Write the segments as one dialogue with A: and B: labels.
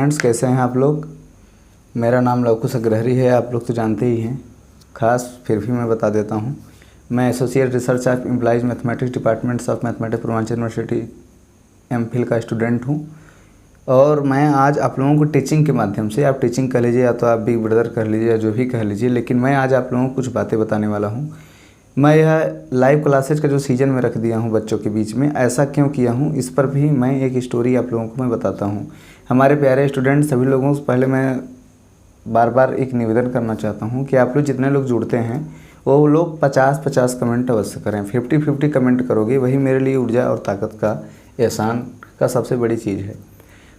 A: Friends, कैसे हैं आप लोग। मेरा नाम लवकुश अग्रहरी है, आप लोग तो जानते ही हैं। खास फिर भी मैं बता देता हूं, मैं associate research of employees mathematics departments of mathematics Purvanchal university MPhil का स्टूडेंट हूं। और मैं आज आप लोगों को टीचिंग के माध्यम से, आप टीचिंग कह लीजिए या तो आप बिग ब्रदर कह लीजिए या जो भी कह लीजिए, लेकिन मैं आज आप लोगों को कुछ बातें बताने वाला हूं। मैं यह लाइव क्लासेज का जो सीज़न में रख दिया हूं बच्चों के बीच में, ऐसा क्यों किया हूं, इस पर भी मैं एक स्टोरी आप लोगों को मैं बताता हूं। हमारे प्यारे स्टूडेंट सभी लोगों से पहले मैं बार बार एक निवेदन करना चाहता हूं कि आप लोग जितने लोग जुड़ते हैं वो लोग 50-50 कमेंट अवश्य करें। 50-50 कमेंट करोगे वही मेरे लिए ऊर्जा और ताकत का एहसान का सबसे बड़ी चीज़ है।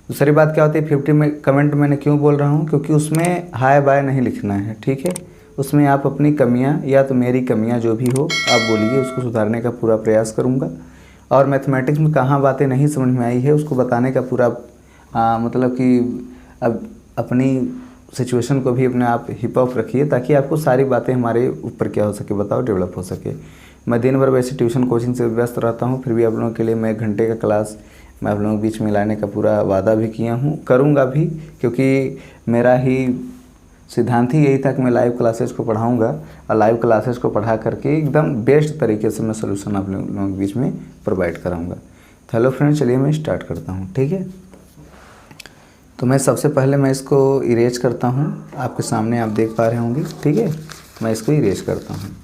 A: दूसरी बात क्या होती है, 50 में कमेंट मैंने क्यों बोल रहा हूँ, क्योंकि उसमें हाय बाय नहीं लिखना है, ठीक है। उसमें आप अपनी कमियां या तो मेरी कमियां जो भी हो आप बोलिए, उसको सुधारने का पूरा प्रयास करूंगा। और मैथमेटिक्स में कहाँ बातें नहीं समझ में आई है उसको बताने का पूरा मतलब कि अब अपनी सिचुएशन को भी अपने आप हिप ऑफ रखिए, ताकि आपको सारी बातें हमारे ऊपर क्या हो सके बताओ, डेवलप हो सके। मैं दिन भर वैसे ट्यूशन कोचिंग से व्यस्त रहता हूँ, फिर भी आप लोगों के लिए मैं 1 घंटे का क्लास मैं आप लोगों के बीच में लाने का पूरा वादा भी किया हूँ, करूँगा भी, क्योंकि मेरा ही सिद्धांत ही यही था कि मैं लाइव क्लासेस को पढ़ाऊँगा और लाइव क्लासेस को पढ़ा करके एकदम बेस्ट तरीके से मैं सोल्यूशन आप लोगों के बीच में प्रोवाइड कराऊँगा। तो हेलो फ्रेंड्स, चलिए मैं स्टार्ट करता हूँ, ठीक है। तो मैं सबसे पहले मैं इसको इरेज करता हूँ, आपके सामने आप देख पा रहे होंगे, ठीक है। मैं इसको इरेज करता हूँ।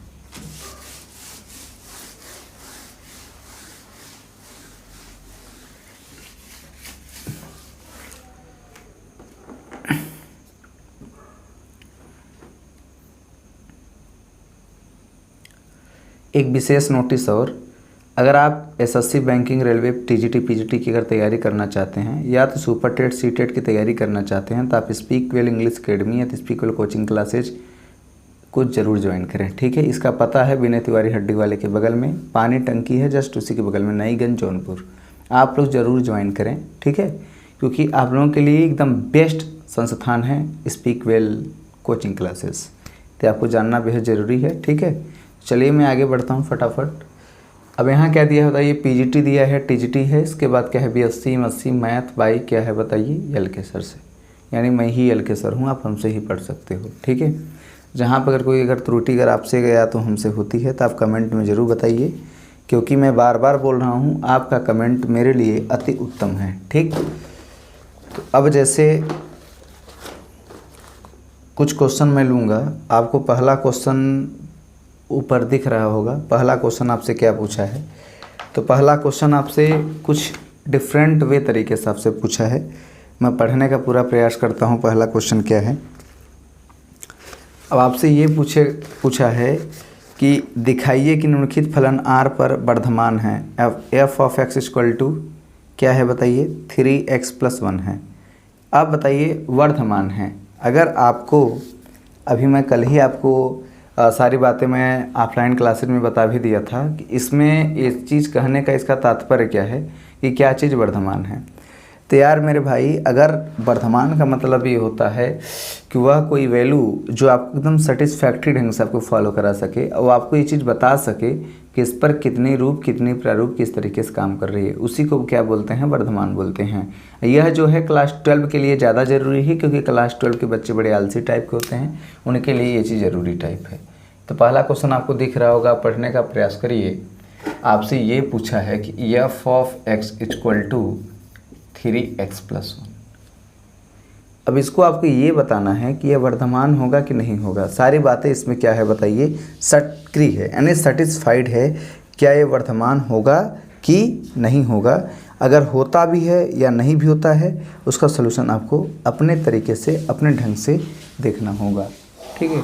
A: एक विशेष नोटिस और, अगर आप SSC banking railway TGT PGT की अगर तैयारी करना चाहते हैं या तो सुपर टेट सीटेट की तैयारी करना चाहते हैं तो आप स्पीक वेल इंग्लिश अकेडमी या स्पीक वेल कोचिंग क्लासेज को ज़रूर ज्वाइन करें, ठीक है। इसका पता है विनय तिवारी हड्डी वाले के बगल में पानी टंकी है, जस्ट उसी के बगल में नईगंज जौनपुर। आप लोग ज़रूर ज्वाइन करें, ठीक है, क्योंकि आप लोगों के लिए एकदम बेस्ट संस्थान है स्पीक वेल कोचिंग क्लासेस, तो आपको जानना बेहद ज़रूरी है, ठीक है। चलिए मैं आगे बढ़ता हूँ फटाफट। अब यहाँ क्या दिया है बताइए, पीजीटी दिया है, टीजीटी है, इसके बाद क्या है बीएससी एमएससी मैथ बाई क्या है बताइए यल के सर से, यानी मैं ही यल के सर हूँ, आप हमसे ही पढ़ सकते हो, ठीक है। जहाँ पर कोई त्रुटि अगर आपसे गया तो हमसे होती है तो आप कमेंट में ज़रूर बताइए, क्योंकि मैं बार बार बोल रहा हूँ आपका कमेंट मेरे लिए अति उत्तम है, ठीक। तो अब जैसे कुछ क्वेश्चन मैं लूँगा, आपको पहला क्वेश्चन ऊपर दिख रहा होगा। पहला क्वेश्चन आपसे क्या पूछा है, तो पहला क्वेश्चन आपसे कुछ डिफरेंट वे तरीके से आपसे पूछा है। मैं पढ़ने का पूरा प्रयास करता हूँ पहला क्वेश्चन क्या है। अब आपसे ये पूछा है कि दिखाइए कि निम्नलिखित फलन r पर वर्धमान है। f of x equal to क्या है बताइए 3x+1 है। अब बताइए वर्धमान है। अगर आपको अभी मैं कल ही आपको सारी बातें मैं ऑफलाइन क्लासेज में बता भी दिया था कि इसमें इस चीज़ कहने का इसका तात्पर्य क्या है कि क्या चीज़ वर्धमान है। तो यार मेरे भाई, अगर वर्धमान का मतलब ये होता है कि वह कोई वैल्यू जो आपको एकदम सेटिस्फैक्ट्री ढंग से आपको फॉलो करा सके और आपको ये चीज़ बता सके कि इस पर कितनी रूप कितनी प्रारूप किस तरीके से काम कर रही है, उसी को क्या बोलते हैं, वर्धमान बोलते हैं। यह जो है क्लास 12 के लिए ज़्यादा ज़रूरी है, क्योंकि क्लास 12 के बच्चे बड़े आलसी टाइप के होते हैं, उनके लिए ये चीज़ ज़रूरी टाइप है। तो पहला क्वेश्चन आपको दिख रहा होगा, पढ़ने का प्रयास करिए। आपसे ये पूछा है कि f of x equal to 3x+1। अब इसको आपको ये बताना है कि यह वर्धमान होगा कि नहीं होगा। सारी बातें इसमें क्या है बताइए, सक्रिय है, यानी सेटिस्फाइड है, क्या ये वर्धमान होगा कि नहीं होगा। अगर होता भी है या नहीं भी होता है, उसका सलूशन आपको अपने तरीके से अपने ढंग से देखना होगा, ठीक है।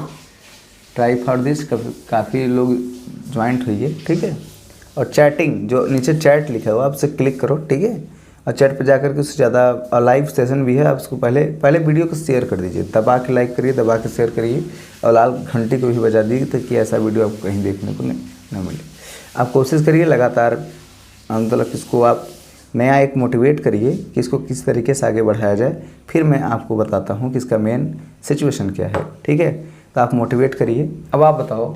A: ट्राई फॉर दिस, काफ़ी लोग ज्वाइंट हुई, ठीक है। और चैटिंग जो नीचे चैट लिखा हुआ आपसे क्लिक करो, ठीक है। और चैट पे जाकर के उससे ज़्यादा लाइव सेशन भी है, आप उसको पहले वीडियो को शेयर कर दीजिए, दबा के लाइक करिए, दबा के शेयर करिए और लाल घंटी को भी बजा दीजिए, ताकि ऐसा वीडियो आपको कहीं देखने को नहीं मिले। आप कोशिश करिए लगातार, मतलब इसको आप नया एक मोटिवेट करिए कि इसको किस तरीके से आगे बढ़ाया जाए, फिर मैं आपको बताता हूँ कि इसका मेन सिचुएशन क्या है, ठीक है। तो आप मोटिवेट करिए। अब आप बताओ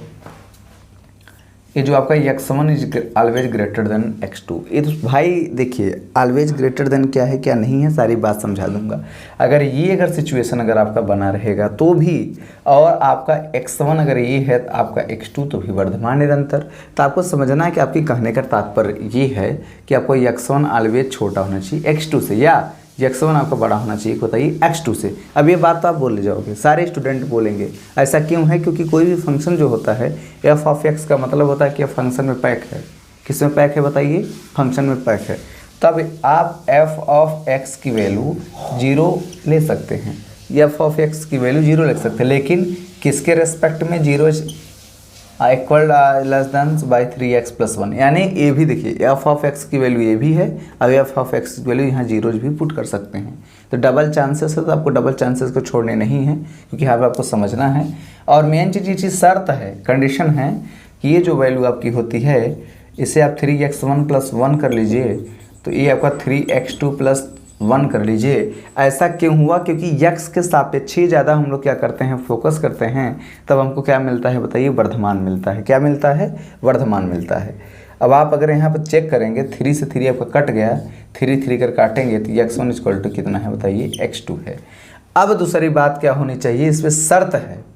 A: ये जो आपका x1 is always greater than x2, ये तो भाई देखिए ऑलवेज ग्रेटर देन क्या है क्या नहीं है सारी बात समझा दूंगा। अगर सिचुएशन अगर आपका बना रहेगा तो भी, और आपका x1 अगर ये है तो आपका x2 तो भी वर्धमान निरंतर। तो आपको समझना है कि आपकी कहने का तात्पर्य ये है कि आपको x1 ऑलवेज छोटा होना चाहिए x2 से, या x1 आपका बड़ा होना चाहिए बताइए x2 से। अब ये बात तो आप बोल ले जाओगे, सारे स्टूडेंट बोलेंगे। ऐसा क्यों है? क्योंकि कोई भी फंक्शन जो होता है f ऑफ x का मतलब होता है कि फंक्शन में पैक है। किस में पैक है बताइए? फंक्शन में पैक है। तब आप f ऑफ x की वैल्यू 0 ले सकते हैं, f ऑफ x की वैल्यू 0 ले सकते हैं, लेकिन किसके रेस्पेक्ट में? 0 equal less than by 3x plus 1, यानी ये भी देखिए f ऑफ x की वैल्यू ये भी है, अब f ऑफ x की वैल्यू यहाँ 0 भी पुट कर सकते हैं। तो डबल चांसेस है, तो आपको डबल चांसेस को छोड़ने नहीं है, क्योंकि यहाँ पे आपको समझना है। और मेन चीज़ ये चीज़ शर्त है, कंडीशन है कि ये जो वैल्यू आपकी होती है इसे आप 3x1 प्लस 1 कर लीजिए, तो ये आपका 3x2 प्लस 1 कर लीजिए। ऐसा क्यों हुआ? क्योंकि x के सापेक्ष ही ज़्यादा हम लोग क्या करते हैं, फोकस करते हैं, तब हमको क्या मिलता है बताइए? वर्धमान मिलता है। क्या मिलता है? वर्धमान मिलता है। अब आप अगर यहाँ पर चेक करेंगे 3 से 3 आपका कट गया, 3 कर काटेंगे तो x1 इक्वल टू कितना है बताइए? x2 है। अब दूसरी बात क्या होनी चाहिए, इसमें शर्त है।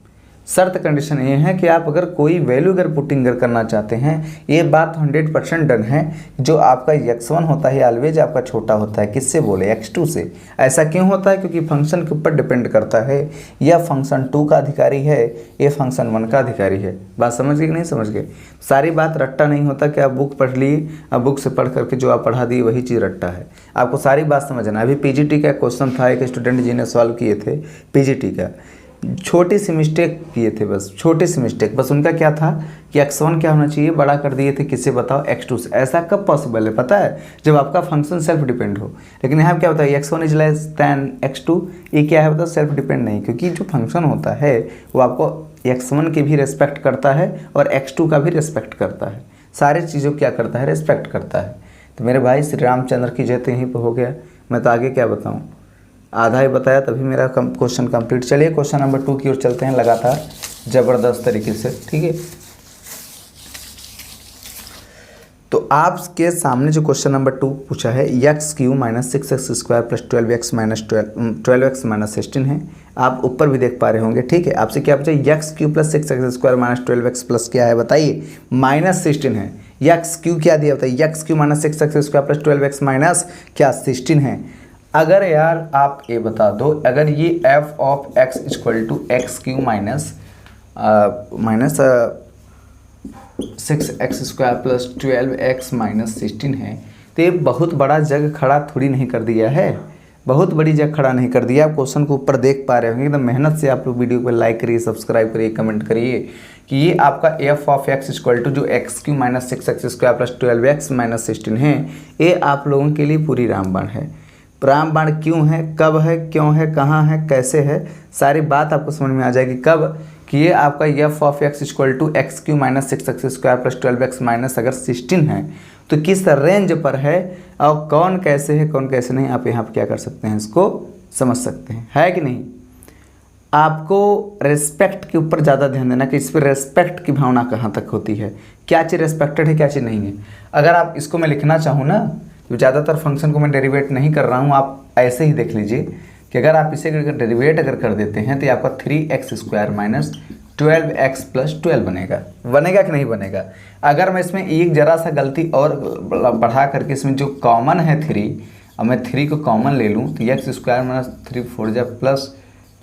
A: शर्त कंडीशन ये है कि आप अगर कोई वैल्यू अगर पुटिंग करना चाहते हैं, ये बात 100% डन है, जो आपका x1 होता है ऑलवेज आपका छोटा होता है। किससे बोले? x2 से। ऐसा क्यों होता है? क्योंकि फंक्शन के ऊपर डिपेंड करता है, यह फंक्शन 2 का अधिकारी है, ये फंक्शन 1 का अधिकारी है। बात समझ गए कि नहीं समझ गए? सारी बात रट्टा नहीं होता कि आप बुक पढ़ लिए, अब बुक से पढ़ करके जो आप पढ़ा दिए वही चीज़ रट्टा है। आपको सारी बात समझना है। अभी पीजीटी का क्वेश्चन था, एक स्टूडेंट जी ने सॉल्व किए थे पीजीटी का, छोटी सी मिस्टेक किए थे, बस छोटी सी मिस्टेक। बस उनका क्या था कि x1 क्या होना चाहिए, बड़ा कर दिए थे, किससे बताओ? x2 से। ऐसा कब पॉसिबल है पता है? जब आपका फंक्शन सेल्फ डिपेंड हो। लेकिन यहाँ क्या होता है, x1 is less than x2, ये क्या है बताओ? सेल्फ डिपेंड नहीं, क्योंकि जो फंक्शन होता है वो आपको x1 की भी रेस्पेक्ट करता है और x2 का भी रेस्पेक्ट करता है। सारे चीज़ों क्या करता है? रेस्पेक्ट करता है। तो मेरे भाई श्री रामचंद्र की जय, तो यहीं पर हो गया। मैं तो आगे क्या बताऊँ, आधा ही बताया तभी मेरा क्वेश्चन कंप्लीट। चलिए क्वेश्चन नंबर 2 की ओर चलते हैं लगातार ज़बरदस्त तरीके से, ठीक है। तो आपके सामने जो क्वेश्चन नंबर 2 पूछा है, x³ minus 6x square plus 12x minus 12x minus 16 है। आप ऊपर भी देख पा रहे होंगे, ठीक है। आपसे क्या पूछा? x³ plus 6x square minus 12x plus क्या है बताइए? माइनस 16 है। x³ क्या दिया बताइए? x³ minus 6x square plus 12x minus क्या 16 है। अगर यार आप ये बता दो, अगर ये f of x equal to x³ minus 6x square plus 12x minus 16 है, तो ये बहुत बड़ा जग खड़ा थोड़ी नहीं कर दिया है, बहुत बड़ी जग खड़ा नहीं कर दिया। आप क्वेश्चन को ऊपर देख पा रहे होंगे, एकदम मेहनत से आप लोग वीडियो को लाइक करिए, सब्सक्राइब करिए, कमेंट करिए कि ये आपका f of x equal to जो x³ minus 6x square plus 12x minus 16 है, ये आप लोगों के लिए पूरी रामबाण है। रामबाण क्यों है, कब है, क्यों है, कहाँ है, कैसे है, सारी बात आपको समझ में आ जाएगी। कब कि ये आपका f of x equal to x³ minus 6x square plus 12x minus अगर 16 है तो किस रेंज पर है और कौन कैसे है कौन कैसे नहीं, आप यहाँ पर क्या कर सकते हैं, इसको समझ सकते हैं, है कि नहीं। आपको रेस्पेक्ट के ऊपर ज़्यादा ध्यान देना कि इस पर रेस्पेक्ट की भावना कहाँ तक होती है, क्या चीज़ रेस्पेक्टेड है क्या चीज़ नहीं है। अगर आप इसको मैं लिखना चाहूँ ना, तो ज़्यादातर फंक्शन को मैं डेरिवेट नहीं कर रहा हूँ, आप ऐसे ही देख लीजिए कि अगर आप इसे डेरिवेट अगर कर देते हैं तो आपका 3x square minus 12x plus 12 बनेगा कि नहीं बनेगा। अगर मैं इसमें एक ज़रा सा गलती और बढ़ा करके इसमें जो कॉमन है 3, अब मैं 3 को कॉमन ले लूँ तो x स्क्वायर माइनस 3 4 जा प्लस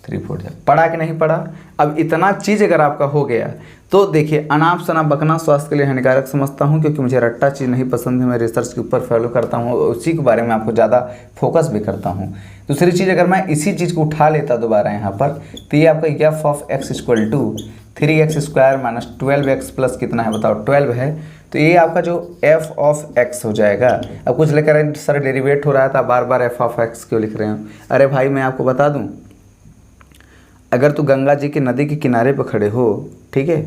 A: 3 4 जा, पढ़ा कि नहीं पढ़ा। अब इतना चीज़ अगर आपका हो गया तो देखिए, अनाप शनाप बकना स्वास्थ्य के लिए हानिकारक समझता हूँ, क्योंकि मुझे रट्टा चीज़ नहीं पसंद है। मैं रिसर्च के ऊपर फॉलो करता हूँ, उसी के बारे में आपको ज़्यादा फोकस भी करता हूँ। दूसरी चीज़, अगर मैं इसी चीज़ को उठा लेता दोबारा यहाँ पर, तो ये आपका f of x equal to 3x square minus 12x plus कितना है बताओ? 12 है। तो ये आपका जो f ऑफ x हो जाएगा। अब कुछ लेकर सर डेरिवेट हो रहा था, बार बार f ऑफ x क्यों लिख रहे हैं? अरे भाई मैं आपको बता दूँ, अगर तू गंगा जी के नदी के किनारे पर खड़े हो, ठीक है,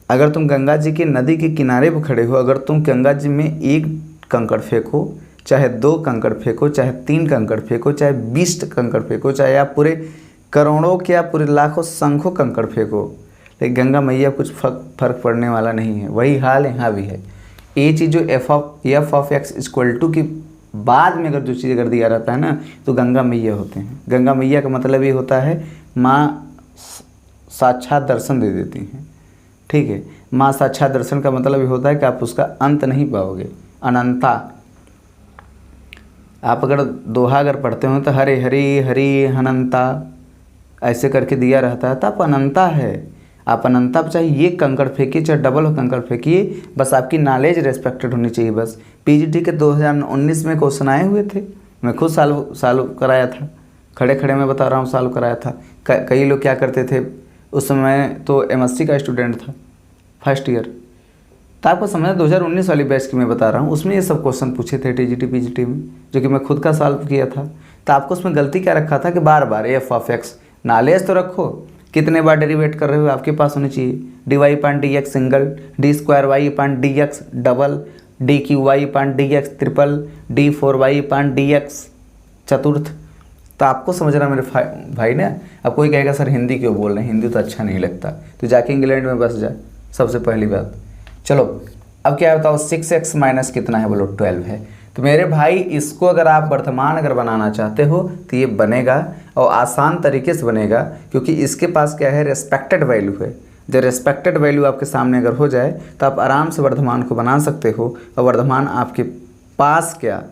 A: अगर तुम गंगा जी के नदी के किनारे पर खड़े हो, अगर तुम गंगा जी में एक कंकड़ फेंको, चाहे 2 कंकड़ फेंको, चाहे 3 कंकड़ फेंको, चाहे 20 कंकड़ फेंको, चाहे आप पूरे करोड़ों के या पूरे लाखों संख्यों कंकड़ फेंको, लेकिन गंगा मैया कुछ फर्क पड़ने वाला नहीं है। वही हाल यहाँ भी है। ये चीज़ जो F of X equal to की बाद में अगर जो चीज़ अगर दिया रहता है ना, तो गंगा मैया होते हैं। गंगा मैया का मतलब ये होता है माँ साक्षात दर्शन दे देती हैं, ठीक है। माँ साक्षात दर्शन का मतलब ये होता है कि आप उसका अंत नहीं पाओगे, अनंता। आप अगर दोहा अगर पढ़ते हो तो हरे हरि हरि अनंता ऐसे करके दिया रहता है, तो आप अनंता है। आप अनंता पर चाहे ये कंकड़ फेंकिए चाहे डबल हो कंकड़ फेंकिए, बस आपकी नॉलेज रेस्पेक्टेड होनी चाहिए। बस पीजीटी के 2019 में क्वेश्चन आए हुए थे, मैं खुद साल कराया था, खड़े खड़े मैं बता रहा हूँ, साल कराया था। कई लोग क्या करते थे उस समय, तो एमएससी का स्टूडेंट था फर्स्ट ईयर, तो आपको समझना 2019 वाली बैच की मैं बता रहा हूँ, उसमें ये सब क्वेश्चन पूछे थे टीजीटी पीजीटी में, जो कि मैं खुद का सॉल्व किया था। तो आपको उसमें गलती क्या रखा था कि बार बार एफ ऑफ एक्स नॉलेज तो रखो, कितने बार डेरिवेट कर रहे हो आपके पास होनी चाहिए। D y upon d x single, d square y upon d x double, d cube y upon d x triple, d four y upon d x चतुर्थ। तो आपको समझना मेरे भाई ने। अब कोई कहेगा सर हिंदी क्यों बोल रहे हैं, हिंदी तो अच्छा नहीं लगता, तो जाके इंग्लैंड में बस जाए, सबसे पहली बात। चलो अब क्या बताओ, 6x माइनस कितना है, बोलो 12 है। तो मेरे भाई इसको अगर आप वर्तमान अगर बनाना चाहते हो तो ये बनेगा, और आसान तरीके से बनेगा, क्योंकि इसके पास क्या है, रेस्पेक्टेड वैल्यू है। जब रेस्पेक्टेड वैल्यू आपके सामने अगर हो जाए तो आप आराम से वर्धमान को बना सकते हो। और वर्धमान आपके पास क्या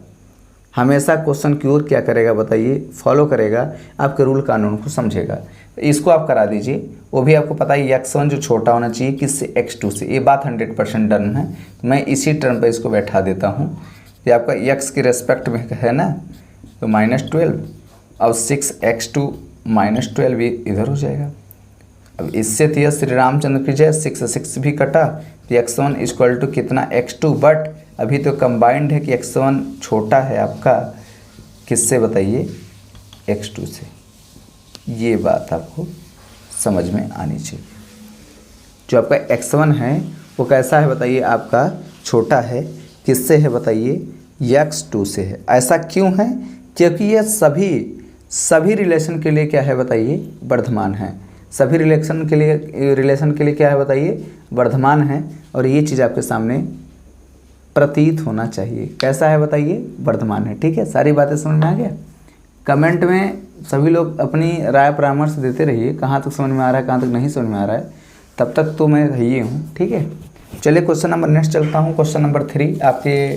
A: हमेशा क्वेश्चन की ओर क्या करेगा बताइए, फॉलो करेगा, आपके रूल कानून को समझेगा। इसको आप करा दीजिए। वो भी आपको पता है x1 जो छोटा होना चाहिए किससे, x2 से। ये बात 100% डन है। तो मैं इसी टर्म पर इसको बैठा देता हूँ। ये आपका x की रेस्पेक्ट में है ना, तो -12 और 6x2 -12 ये इधर हो जाएगा। अब इससे तो यह श्री रामचंद्र की जय, 6 भी कटा, तो x1 इक्वल टू कितना, x2। बट अभी तो कंबाइंड है कि x1 छोटा है आपका किससे बताइए, x2 से। ये बात आपको समझ में आनी चाहिए। जो आपका x1 है वो कैसा है बताइए, आपका छोटा है, किससे है बताइए, x2 से है। ऐसा क्यों है, क्योंकि ये सभी रिलेशन के लिए क्या है बताइए, वर्धमान है। सभी रिलेशन के लिए क्या है बताइए, वर्धमान है। और ये चीज़ आपके सामने प्रतीत होना चाहिए, कैसा है बताइए, वर्धमान है। ठीक है, सारी बातें समझ में आ गया। कमेंट में सभी लोग अपनी राय परामर्श देते रहिए, कहाँ तक समझ में आ रहा है, कहाँ तक नहीं समझ में आ रहा है, तब तक तो मैं ही हूँ। ठीक है, चलिए क्वेश्चन नंबर नेक्स्ट चलता हूँ। क्वेश्चन नंबर 3 आपके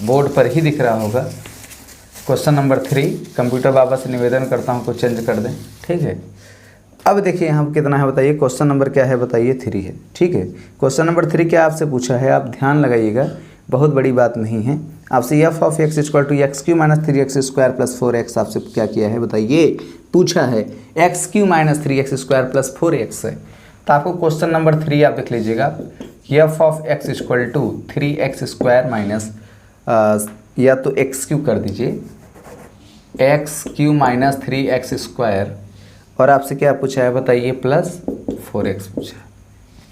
A: बोर्ड पर ही दिख रहा होगा। क्वेश्चन नंबर 3, कंप्यूटर बाबा से निवेदन करता हूँ कुछ चेंज कर दें। ठीक है, अब देखिए यहाँ कितना है बताइए, क्वेश्चन नंबर क्या है बताइए, 3 है। ठीक है, क्वेश्चन नंबर 3 क्या आपसे पूछा है, आप ध्यान लगाइएगा, बहुत बड़ी बात नहीं है। आपसे F of X equal to x³ - 3x² + 4x आपसे क्या किया है बताइए, पूछा है। x³ - 3x² + 4x है। तो आपको क्वेश्चन नंबर 3 आप देख लीजिएगा, F of X equal to 3x² minus या तो x³ कर दीजिए, x³ - 3x², और आपसे क्या पूछा है बताइए, +4x पूछा है।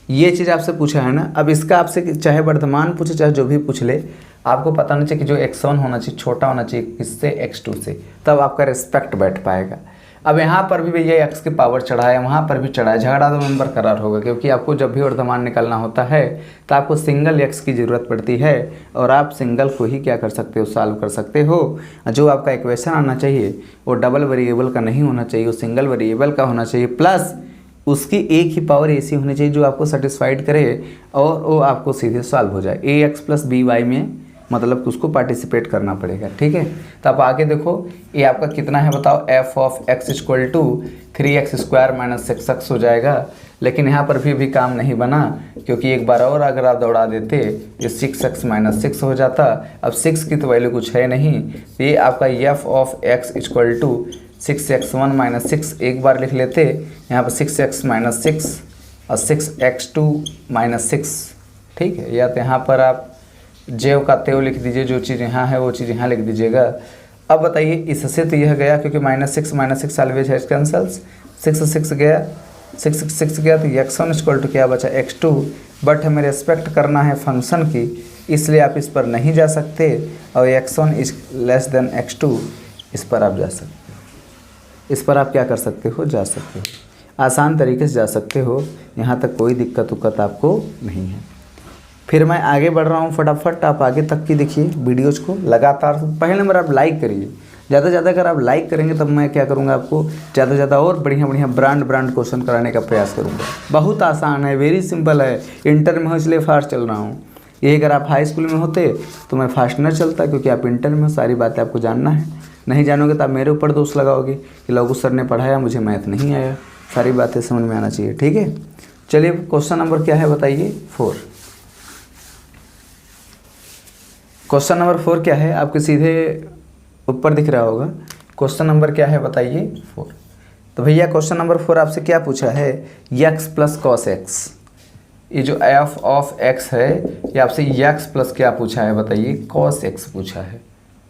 A: ये चीज़ आपसे पूछा है ना। अब इसका आपसे चाहे वर्धमान पूछे चाहे जो भी पूछ ले, आपको पता होना चाहिए कि जो x1 होना चाहिए छोटा होना चाहिए किससे, x2 से, तब आपका रिस्पेक्ट बैठ पाएगा। अब यहाँ पर भी भैया x की पावर चढ़ा है, वहाँ पर भी चढ़ा है, झगड़ा तो नंबर करार होगा, क्योंकि आपको जब भी वर्धमान निकालना होता है तो आपको सिंगल x की ज़रूरत पड़ती है, और आप सिंगल को ही क्या कर सकते हो, सॉल्व कर सकते हो। जो आपका इक्वेशन आना चाहिए वो डबल वेरिएबल का नहीं होना चाहिए, वो सिंगल वेरिएबल का होना चाहिए, प्लस उसकी एक ही पावर ऐसी होनी चाहिए जो आपको सेटिस्फाइड करे और वो आपको सीधे सॉल्व हो जाए। ax + by में मतलब कि उसको पार्टिसिपेट करना पड़ेगा। ठीक है, तो आप आगे देखो, ये आपका कितना है बताओ, f of x equal to 3x² - 6x हो जाएगा। लेकिन यहाँ पर भी काम नहीं बना, क्योंकि एक बार और अगर आप दौड़ा देते ये 6x - 6 हो जाता। अब 6 की तो वैल्यू कुछ है नहीं, ये आपका f of x equal to 6x1 - 6 एक बार लिख लेते, यहाँ पर 6x - 6 और 6x2 - 6। ठीक है, या तो यहाँ पर आप जेव का तेव लिख दीजिए, जो चीज़ यहाँ है वो चीज़ यहाँ लिख दीजिएगा। अब बताइए, इससे तो यह गया, क्योंकि -6 - 6 ऑलवेज है कैंसल्स, 6 गया, 6 गया, तो x1 इक्वल टू क्या बचा, x2। बट हमें रेस्पेक्ट करना है फंक्शन की, इसलिए आप इस पर नहीं जा सकते, और x1 < x2 इस पर आप जा सकते, इस पर आप क्या कर सकते हो, जा सकते हो। आसान तरीके से जा सकते हो, यहाँ तक कोई दिक्कत उक्कत आपको नहीं है। फिर मैं आगे बढ़ रहा हूँ फटाफट, आप आगे तक की देखिए वीडियोज़ को लगातार। पहले नंबर आप लाइक करिए, ज़्यादा से ज़्यादा अगर आप लाइक करेंगे तब मैं क्या करूँगा, आपको ज़्यादा से ज़्यादा और बढ़िया बढ़िया ब्रांड क्वेश्चन कराने का प्रयास करूँगा। बहुत आसान है, वेरी सिंपल है। इंटर में हो इसलिए फास्ट चल रहा हूँ। यही अगर आप हाई स्कूल में होते तो मैं फास्ट न चलता, क्योंकि आप इंटर में हो, सारी बातें आपको जानना है। नहीं जानोगे तो आप मेरे ऊपर दोष लगाओगे कि लघु सर ने पढ़ाया, मुझे मैथ नहीं आया। सारी बातें समझ में आना चाहिए, ठीक है। चलिए क्वेश्चन नंबर क्या है बताइए, 4। क्वेश्चन नंबर 4 क्या है, आपके सीधे ऊपर दिख रहा होगा। क्वेश्चन नंबर क्या है बताइए, 4। तो भैया क्वेश्चन नंबर 4 आपसे क्या पूछा है, x प्लस कॉस एक्स। ये जो एफ ऑफ एक्स है, ये आपसे x प्लस क्या पूछा है बताइए, कॉस एक्स पूछा है।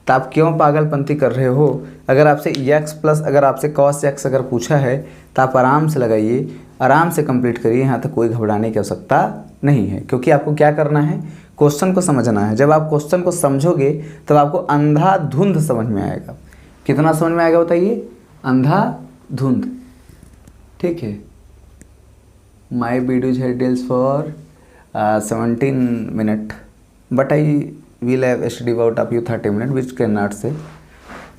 A: तो आप क्यों पागलपंती कर रहे हो? अगर आपसे x प्लस, अगर आपसे कॉस एक्स अगर पूछा है तो आप आराम से लगाइए, आराम से कंप्लीट करिए। यहाँ तक कोई घबराने की आवश्यकता नहीं है, क्योंकि आपको क्या करना है, क्वेश्चन को समझना है। जब आप क्वेश्चन को समझोगे तब आपको अंधाधुंध समझ में आएगा। कितना समझ में आएगा बताइए, अंधाधुंध, ठीक है। माई वीडियोज है deals for 17 minute but I will have study about up you 30 minute which can not से।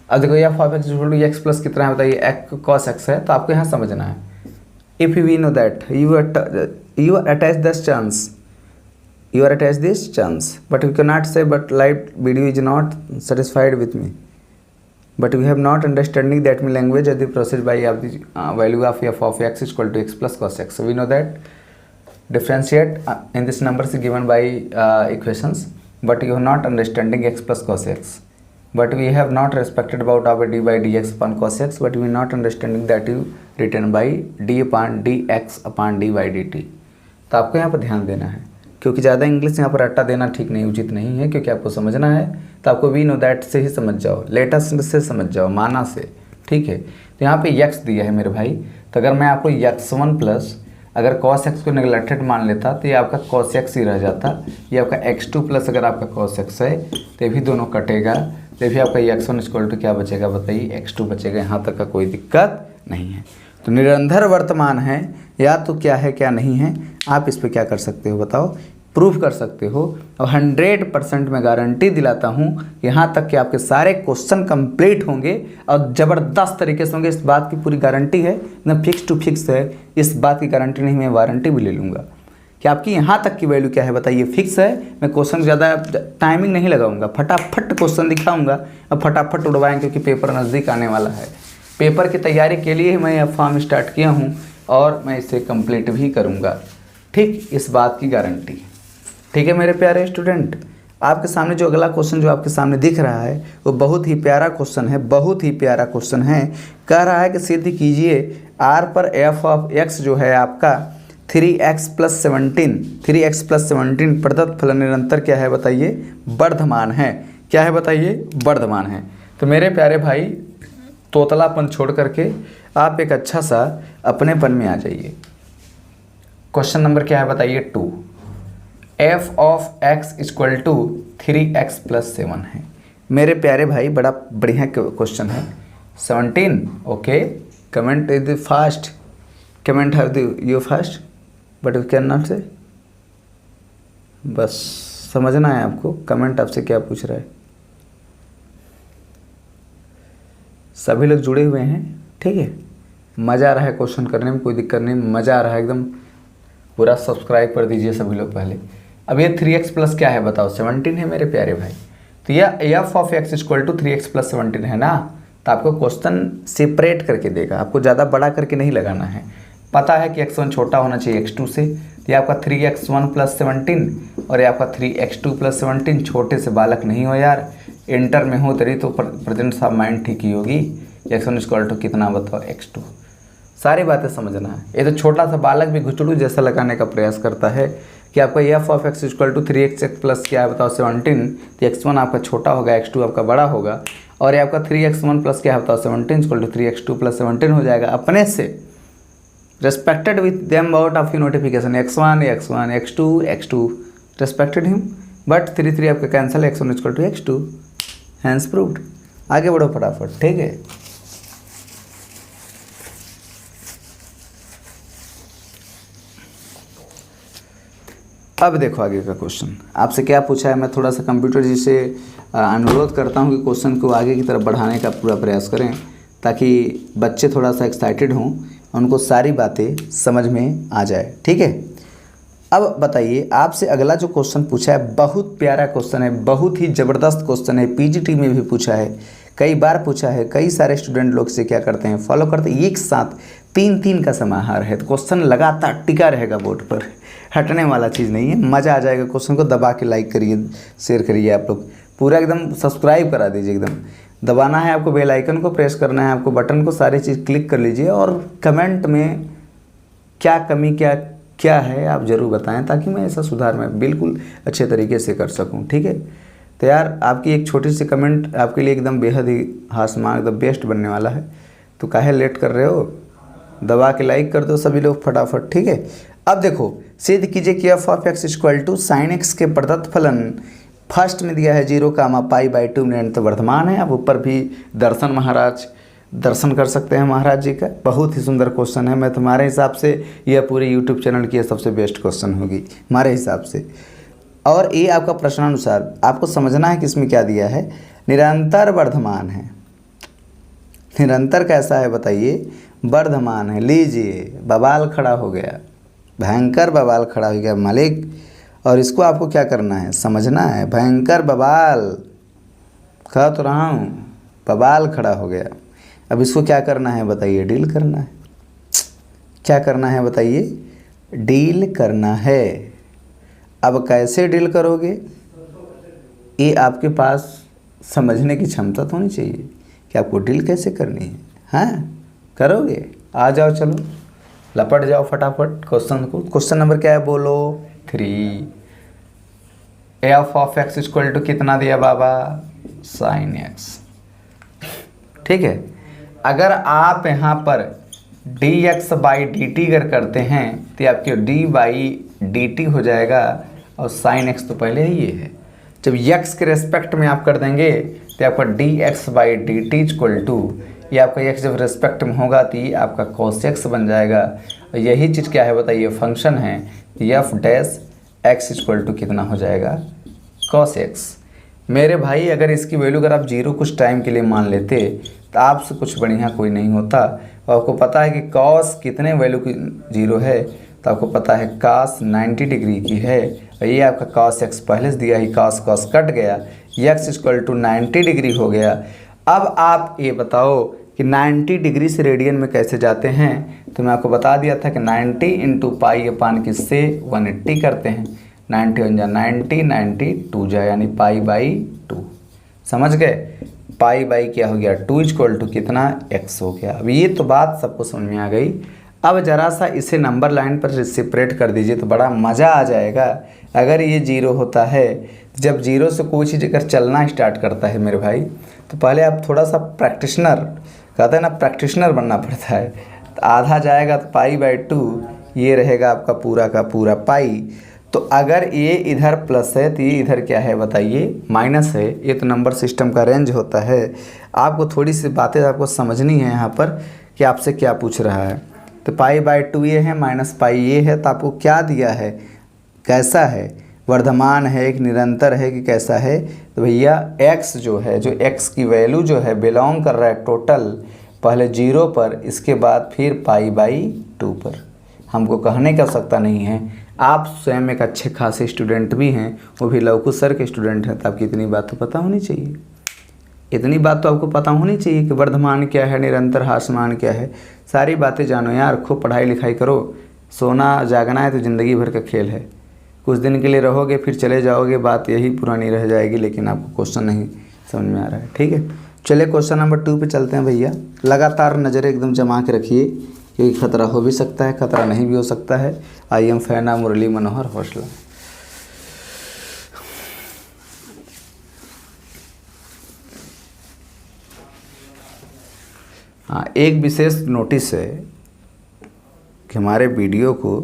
A: अब देखो एफ ऑफ एक्स प्लस कितना है बताइए, एक्स कॉस एक्स है, तो आपको यहाँ समझना है। If we know that you attach this chance, you are attached this chance, but you cannot say but live video is not satisfied with me, but we have not understanding that my language as the process by of the value of f of x is equal to x plus cos x. So we know that differentiate in this numbers given by equations, but you are not understanding x plus cos x, but we have not respected about our d by dx upon cos x, but we are not understanding that you written by d upon dx upon dy dt। तो आपको यहाँ पर ध्यान देना है, क्योंकि ज़्यादा English यहाँ पर रट्टा देना ठीक नहीं, उचित नहीं है, क्योंकि आपको समझना है। तो आपको वी नो दैट से ही समझ जाओ, लेटेस्ट से समझ जाओ, माना से, ठीक है। तो यहाँ पे x दिया है मेरे भाई, तो अगर मैं आपको x1 प्लस अगर cos x को नेगलेक्टेड मान लेता तो ये आपका cos x ही रह जाता। ये आपका x2 प्लस अगर आपका cos x है तो ये भी दोनों कटेगा, तो ये भी आपका x1 इक्वल टू क्या बचेगा बताइए, x2 बचेगा। यहाँ तक का कोई दिक्कत नहीं है। तो निरंतर वर्तमान है या तो क्या है क्या नहीं है, आप इस पर क्या कर सकते हो बताओ, प्रूफ कर सकते हो। और 100% मैं गारंटी दिलाता हूँ यहाँ तक कि आपके सारे क्वेश्चन कंप्लीट होंगे और ज़बरदस्त तरीके से होंगे। इस बात की पूरी गारंटी है, ना फिक्स टू फिक्स है, इस बात की गारंटी नहीं, मैं वारंटी भी ले लूँगा कि आपकी यहाँ तक की वैल्यू क्या है बताइए, फिक्स है। मैं क्वेश्चन ज़्यादा टाइमिंग नहीं लगाऊंगा, फटाफट क्वेश्चन दिखाऊंगा और फटाफट उड़वाएंगे, क्योंकि पेपर नज़दीक आने वाला है। पेपर की तैयारी के लिए मैं यह फॉर्म स्टार्ट किया हूँ और मैं इसे कंप्लीट भी करूँगा, ठीक, इस बात की गारंटी। ठीक है मेरे प्यारे स्टूडेंट, आपके सामने जो अगला क्वेश्चन जो आपके सामने दिख रहा है वो बहुत ही प्यारा क्वेश्चन है, बहुत ही प्यारा क्वेश्चन है। कह रहा है कि सिद्ध कीजिए r पर f ऑफ x जो है आपका 3x प्लस 17 प्रदत्त फलन निरंतर क्या है बताइए, वर्धमान है। क्या है बताइए, वर्धमान है। तो मेरे प्यारे भाई तोतलापन छोड़ करके आप एक अच्छा सा अपनेपन में आ जाइए। क्वेश्चन नंबर क्या है बताइए, 2। f of x equal to 3x plus 7 है। मेरे प्यारे भाई बड़ा बढ़िया क्वेश्चन है। 17 okay, comment is the fast, comment have the you fast but you can not से, बस समझना है आपको कमेंट आपसे क्या पूछ रहा है। सभी लोग जुड़े हुए हैं, ठीक है, मज़ा आ रहा है क्वेश्चन करने में, कोई दिक्कत नहीं, मज़ा आ रहा है एकदम। पूरा सब्सक्राइब कर दीजिए सभी लोग पहले। अब ये 3x प्लस क्या है बताओ, 17 है मेरे प्यारे भाई। तो यह f of x equal to 3x plus 17 है ना। तो आपको क्वेश्चन सेपरेट करके देगा, आपको ज़्यादा बड़ा करके नहीं लगाना है। पता है कि x1 छोटा होना चाहिए x2 से, तो ये आपका 3x1 प्लस 17 और ये आपका 3x2 प्लस 17। छोटे से बालक नहीं हो यार, इंटर में हो तरी तो प्रेजेंट सब माइंड ठीक ही होगी। x1 इक्वल टू कितना बताओ, x2। सारी बातें समझना है। ये तो छोटा सा बालक भी घुचड़ू जैसा लगाने का प्रयास करता है कि आपका f of x equal to 3x plus क्या है बताओ 17। तो x1 आपका छोटा होगा, x2 आपका बड़ा होगा, और ये आपका 3x1 प्लस क्या है बताओ 17 इक्वल टू 3x2 प्लस 17 हो जाएगा अपने से, respected with them out of you notification x1 x2 respected him, but 3 आपका cancel, x1 equal to x2, hence proved. आगे बढ़ो फटाफट, ठीक है। अब देखो आगे का क्वेश्चन आपसे क्या पूछा है। मैं थोड़ा सा कंप्यूटर जी से अनुरोध करता हूँ कि क्वेश्चन को आगे की तरफ बढ़ाने का पूरा प्रयास करें, ताकि बच्चे थोड़ा सा एक्साइटेड हों, उनको सारी बातें समझ में आ जाए। ठीक है, अब बताइए आपसे अगला जो क्वेश्चन पूछा है बहुत प्यारा क्वेश्चन है, बहुत ही ज़बरदस्त क्वेश्चन है। पीजीटी में भी पूछा है, कई बार पूछा है, कई सारे स्टूडेंट लोग से क्या करते हैं, फॉलो करते हैं। एक साथ 3 का समाहार है, तो क्वेश्चन लगातार टिका रहेगा बोर्ड पर, हटने वाला चीज़ नहीं है। मज़ा आ जाएगा। क्वेश्चन को दबा के लाइक करिए, शेयर करिए, आप लोग पूरा एकदम सब्सक्राइब करा दीजिए। एकदम दबाना है आपको, बेल आइकन को प्रेस करना है आपको, बटन को सारी चीज़ क्लिक कर लीजिए, और कमेंट में क्या कमी क्या है आप ज़रूर बताएं, ताकि मैं ऐसा सुधार मैं बिल्कुल अच्छे तरीके से कर सकूं। ठीक है, तो यार आपकी एक छोटी सी कमेंट आपके लिए एकदम बेहद ही आसमान एकदम बेस्ट बनने वाला है। तो काहे लेट कर रहे हो, दबा के लाइक कर दो सभी लोग फटाफट। ठीक है, अब देखो सिद्ध कीजिए कि F of X equal to sine X के प्रदत्त फलन फर्स्ट में दिया है 0, π/2 तो वर्धमान है। अब ऊपर भी दर्शन कर सकते हैं महाराज जी का। बहुत ही सुंदर क्वेश्चन है। मैं तुम्हारे हिसाब से यह पूरे यूट्यूब चैनल की सबसे बेस्ट क्वेश्चन होगी हमारे हिसाब से। और ये आपका प्रश्नानुसार आपको समझना है कि इसमें क्या दिया है, निरंतर वर्धमान है। निरंतर कैसा है बताइए, वर्धमान है। लीजिए बवाल खड़ा हो गया, भयंकर बवाल खड़ा हो गया मालिक। और इसको आपको क्या करना है, समझना है। भयंकर बवाल कह तो रहा हूँ, बवाल खड़ा हो गया। अब इसको क्या करना है बताइए, डील करना है। क्या करना है बताइए, डील करना है। अब कैसे डील करोगे, ये आपके पास समझने की क्षमता तो होनी चाहिए कि आपको डील कैसे करनी है। हाँ करोगे, आ जाओ, चलो लपट जाओ फटाफट क्वेश्चन को। क्वेश्चन नंबर क्या है बोलो, 3। F of X equal to कितना दिया बाबा, साइन एक्स। ठीक है, अगर आप यहाँ पर dx/dt अगर करते हैं तो आपके d/dt हो जाएगा, और साइन एक्स तो पहले ही ये है। जब x के रेस्पेक्ट में आप कर देंगे तो आपका dx/dt इक्वल टू, ये आपका x जब रेस्पेक्ट में होगा तो ये आपका cos x बन जाएगा। और यही चीज़ क्या है बताइए, फंक्शन है f dash x equal to कितना हो जाएगा, cos x। मेरे भाई अगर इसकी वैल्यू अगर आप 0 कुछ टाइम के लिए मान लेते तो आपसे कुछ बढ़िया कोई नहीं होता। और आपको पता है कि cos कितने वैल्यू की 0 है, तो आपको पता है cos 90 डिग्री की है। और ये आपका cos x पहले से दिया ही, cos कट गया, x इक्वल टू 90 डिग्री हो गया। अब आप ये बताओ कि 90 डिग्री से रेडियन में कैसे जाते हैं, तो मैं आपको बता दिया था कि 90 इंटू पाई अपान किससे 180 करते हैं। 90 1 जा 90, 90 2 जा यानी π/2। समझ गए, π/, क्या हो गया 2 इक्वल टू कितना, x हो गया। अब ये तो बात सबको समझ में आ गई। अब ज़रा सा इसे नंबर लाइन पर सेपरेट कर दीजिए तो बड़ा मज़ा आ जाएगा। अगर ये 0 होता है, जब 0 से कोई चीज़ अगर चलना स्टार्ट करता है मेरे भाई, तो पहले आप थोड़ा सा प्रैक्टिशनर, कहते हैं ना प्रैक्टिशनर बनना पड़ता है। तो आधा जाएगा तो π/2, ये रहेगा आपका पूरा का पूरा पाई। तो अगर ये इधर प्लस है तो ये इधर क्या है बताइए, माइनस है। ये तो नंबर सिस्टम का रेंज होता है। आपको थोड़ी सी बातें आपको समझनी है यहाँ पर कि आपसे क्या पूछ रहा है। तो π/2 ये है, माइनस पाई ये है, तो आपको क्या दिया है, कैसा है, वर्धमान है कि निरंतर है कि कैसा है। तो भैया x जो है, जो x की वैल्यू जो है बिलोंग कर रहा है टोटल पहले 0 पर, इसके बाद फिर π/2 पर। हमको कहने की आवश्यकता नहीं है, आप स्वयं एक अच्छे खासे स्टूडेंट भी हैं, वो भी लवकुश सर के स्टूडेंट हैं, तो आपकी इतनी बात तो पता होनी चाहिए। इतनी बात तो आपको पता होनी चाहिए कि वर्धमान क्या है, निरंतर ह्रासमान क्या है। सारी बातें जानो यार, खूब पढ़ाई लिखाई करो। सोना जागना है तो ज़िंदगी भर का खेल है। कुछ दिन के लिए रहोगे फिर चले जाओगे, बात यही पुरानी रह जाएगी। लेकिन आपको क्वेश्चन नहीं समझ में आ रहा है, ठीक है। चलिए क्वेश्चन नंबर 2 पे चलते हैं भैया। लगातार नज़रें एकदम जमा के रखिए, क्योंकि खतरा हो भी सकता है, खतरा नहीं भी हो सकता है। आई एम फैना मुरली मनोहर हौसला। हाँ, एक विशेष नोटिस है कि हमारे वीडियो को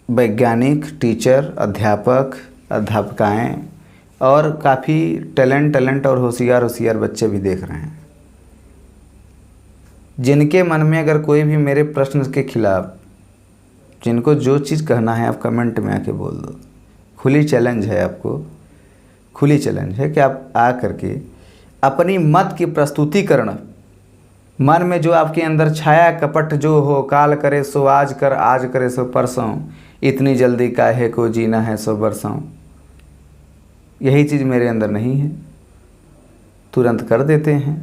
A: वैज्ञानिक, टीचर, अध्यापक, अध्यापकाएँ और काफ़ी टैलेंट और होशियार बच्चे भी देख रहे हैं, जिनके मन में अगर कोई भी मेरे प्रश्न के खिलाफ जिनको जो चीज़ कहना है आप कमेंट में आके बोल दो। खुली चैलेंज है आपको, खुली चैलेंज है कि आप आ करके अपनी मत की प्रस्तुतिकरण, मन में जो आपके अंदर छाया कपट जो हो, काल करे सो आज कर, आज करे सो परसों, इतनी जल्दी काहे को जीना है सो बरसों, यही चीज़ मेरे अंदर नहीं है, तुरंत कर देते हैं।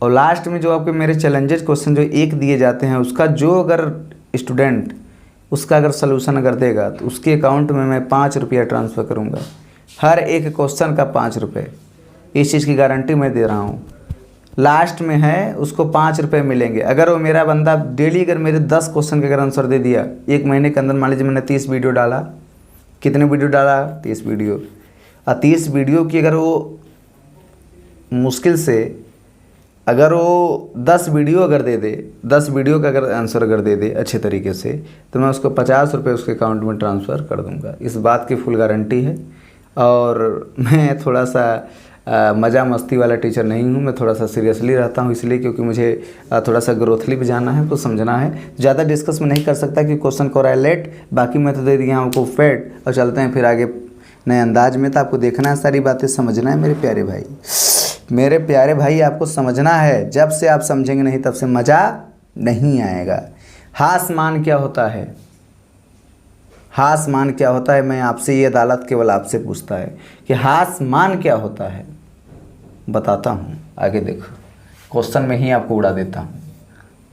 A: और लास्ट में जो आपके मेरे चैलेंजेस क्वेश्चन जो एक दिए जाते हैं, उसका जो अगर स्टूडेंट उसका अगर सलूशन अगर देगा तो उसके अकाउंट में मैं 5 रुपया ट्रांसफ़र करूँगा, हर एक क्वेश्चन का 5 रुपये, इस चीज़ की गारंटी मैं दे रहा हूँ। लास्ट में है उसको 5 रुपये मिलेंगे। अगर वो मेरा बंदा डेली अगर मेरे 10 क्वेश्चन का अगर आंसर दे दिया, एक महीने के अंदर, मान लीजिए मैंने 30 वीडियो डाला, कितने वीडियो डाला, 30 वीडियो, और 30 वीडियो की अगर वो मुश्किल से अगर वो 10 वीडियो अगर दे दे, 10 वीडियो का अगर आंसर अगर दे दे अच्छे तरीके से, तो मैं उसको 50 रुपये उसके अकाउंट में ट्रांसफ़र कर दूंगा। इस बात की फुल गारंटी है। और मैं थोड़ा सा मज़ा मस्ती वाला टीचर नहीं हूँ, मैं थोड़ा सा सीरियसली रहता हूँ, इसलिए क्योंकि मुझे थोड़ा सा ग्रोथली भी जाना है, कुछ समझना है। ज़्यादा डिस्कस में नहीं कर सकता कि क्वेश्चन को रिलेट, बाकी मैं तो दे दिया आपको फेट, और चलते हैं फिर आगे नए अंदाज में। तो आपको देखना है, सारी बातें समझना है मेरे प्यारे भाई, मेरे प्यारे भाई, आपको समझना है। जब से आप समझेंगे नहीं तब से मज़ा नहीं आएगा। हासमान क्या होता है, हासमान क्या होता है, मैं आपसे ये अदालत केवल आपसे पूछता है कि हासमान क्या होता है, बताता हूँ। आगे देखो, क्वेश्चन में ही आपको उड़ा देता हूँ।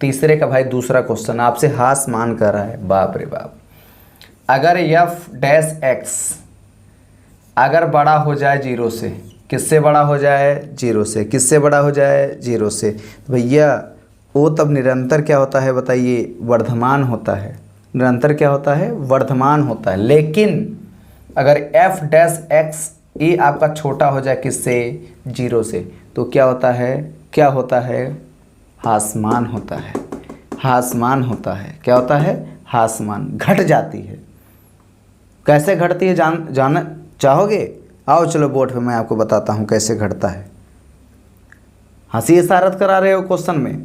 A: तीसरे का भाई दूसरा क्वेश्चन आपसे हासमान कर रहा है, बाप रे बाप। अगर f-x अगर बड़ा हो जाए 0 से, किससे बड़ा हो जाए, 0 से, किससे बड़ा हो जाए, 0 से, तो भैया वो तब निरंतर क्या होता है बताइए, वर्धमान होता है। निरंतर क्या होता है, वर्धमान होता है। लेकिन अगर f-x ये आपका छोटा हो जाए किससे, 0 से, तो क्या होता है, क्या होता है, हासमान होता है। हासमान होता है, क्या होता है, हासमान, घट जाती है। कैसे घटती है जानना चाहोगे? आओ चलो बोर्ड पे मैं आपको बताता हूँ कैसे घटता है। हंसी इशारत करा रहे हो क्वेश्चन में,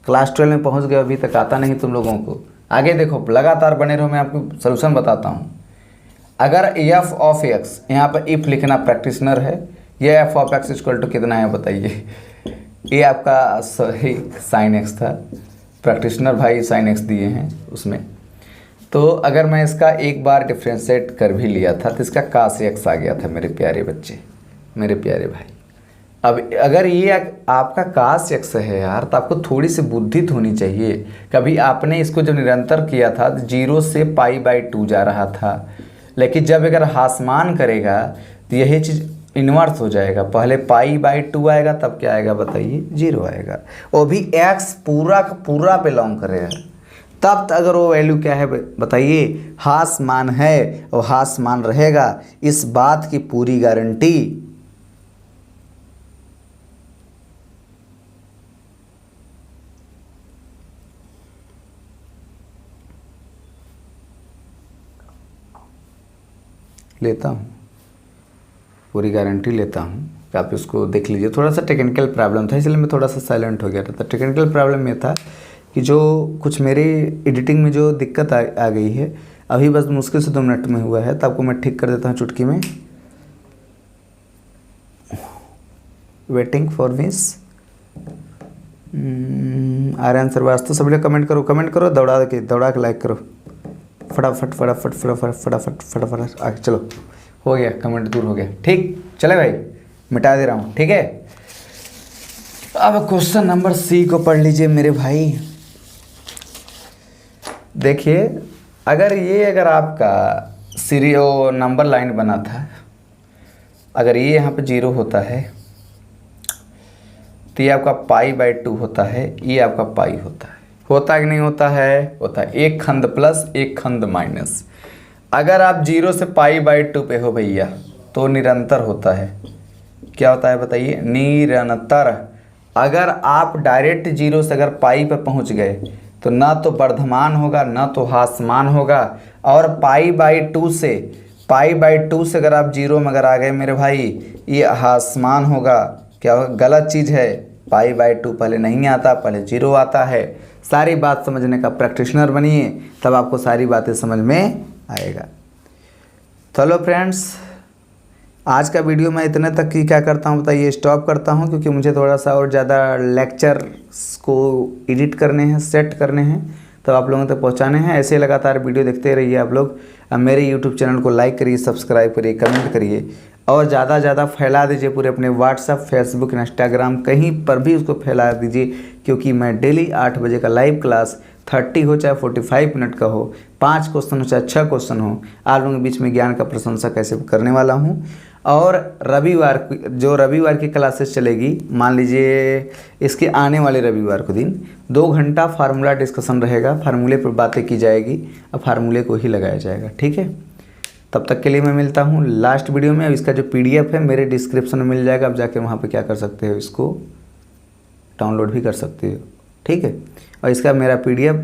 A: क्लास 12 में पहुँच गए, अभी तक आता नहीं तुम लोगों को। आगे देखो, लगातार बने रहो, मैं आपको सलूशन बताता हूँ। अगर f(x), यहाँ पर इफ लिखना प्रैक्टिशनर है, ये f(x) इक्वल टू कितना है बताइए। ये आपका सही sin x था, प्रैक्टिशनर भाई sin x दिए हैं उसमें। तो अगर मैं इसका एक बार डिफ्रेंशिएट कर भी लिया था तो इसका cos x आ गया था मेरे प्यारे बच्चे, मेरे प्यारे भाई। अब अगर ये आपका cos x है यार, तो आपको थोड़ी सी बुद्धि तो होनी चाहिए। कभी आपने इसको जब निरंतर किया था तो 0 से π/2 जा रहा था, लेकिन जब अगर हासमान करेगा तो यही चीज़ इन्वर्स हो जाएगा। पहले π/2 आएगा, तब क्या आएगा बताइए, 0 आएगा। वो भी x पूरा का पूरा बिलोंग करेगा, तब तक अगर वो वैल्यू क्या है बताइए, हासमान है और हासमान रहेगा। इस बात की पूरी गारंटी लेता हूँ, पूरी गारंटी लेता हूँ कि आप इसको देख लीजिए। थोड़ा सा टेक्निकल प्रॉब्लम था, इसलिए मैं थोड़ा सा साइलेंट हो गया था। टेक्निकल प्रॉब्लम ये था कि जो कुछ मेरी एडिटिंग में जो दिक्कत आ गई है, अभी बस मुश्किल से 2 मिनट में हुआ है, तो आपको मैं ठीक कर देता हूँ चुटकी में। Waiting for miss Aryan Shrivastava. सब लोग कमेंट करो, कमेंट करो, दौड़ा के लाइक करो, फटाफट फटाफट फटाफट फटाफट फटाफट आगे चलो। हो गया, कमेंट दूर हो गया, ठीक चले भाई, मिटा दे रहा हूँ, ठीक है। अब क्वेश्चन नंबर सी को पढ़ लीजिए मेरे भाई। देखिए, अगर आपका सीरियो नंबर लाइन बना था, अगर ये यहाँ पे 0 होता है तो ये आपका π/2 होता है, ये आपका पाई होता है कि नहीं होता है, होता है। एक खंड प्लस एक खंड माइनस। अगर आप 0 से π/2 पे हो भैया तो निरंतर होता है। क्या होता है बताइए, निरंतर। अगर आप डायरेक्ट 0 से अगर पाई पर पहुंच गए तो ना तो वर्धमान होगा ना तो हासमान होगा। और π/2 से अगर आप 0 में अगर आ गए मेरे भाई, ये हासमान होगा। क्या होगा, गलत चीज़ है। π/2 पहले नहीं आता, पहले 0 आता है। सारी बात समझने का प्रैक्टिशनर बनिए, तब आपको सारी बातें समझ में आएगा। चलो फ्रेंड्स, आज का वीडियो मैं इतने तक की क्या करता हूँ बताइए, स्टॉप करता हूँ, क्योंकि मुझे थोड़ा सा और ज़्यादा लेक्चर्स को एडिट करने हैं, सेट करने हैं, तो आप लोगों तक पहुँचाने हैं। ऐसे लगातार वीडियो देखते रहिए आप लोग। अब मेरे यूट्यूब चैनल को लाइक करिए, सब्सक्राइब करिए, कमेंट करिए और ज़्यादा ज़्यादा फैला दीजिए पूरे अपने व्हाट्सअप, फेसबुक, इंस्टाग्राम, कहीं पर भी उसको फैला दीजिए, क्योंकि मैं डेली 8 बजे का लाइव क्लास 30 हो चाहे 45 मिनट का हो, 5 क्वेश्चन हो चाहे 6 क्वेश्चन हो, आप लोगों के बीच में ज्ञान का प्रशंसा कैसे करने वाला हूँ। और रविवार की क्लासेस चलेगी, मान लीजिए इसके आने वाले रविवार को दिन 2 घंटा फार्मूला डिस्कशन रहेगा, फार्मूले पर बातें की जाएगी और फार्मूले को ही लगाया जाएगा, ठीक है। तब तक के लिए मैं मिलता हूँ लास्ट वीडियो में। अब इसका जो PDF है मेरे डिस्क्रिप्शन में मिल जाएगा, आप जाके वहाँ पे क्या कर सकते हो, इसको डाउनलोड भी कर सकते हो, ठीक है। और इसका मेरा PDF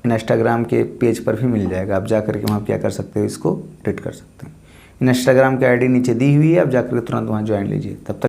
A: इंस्टाग्राम के पेज पर भी मिल जाएगा, आप जा कर के वहाँ क्या कर सकते हो, इसको एडिट कर सकते हैं। इंस्टाग्राम की ID नीचे दी हुई है, आप जाकर के तुरंत वहाँ ज्वाइन लीजिए। तब तक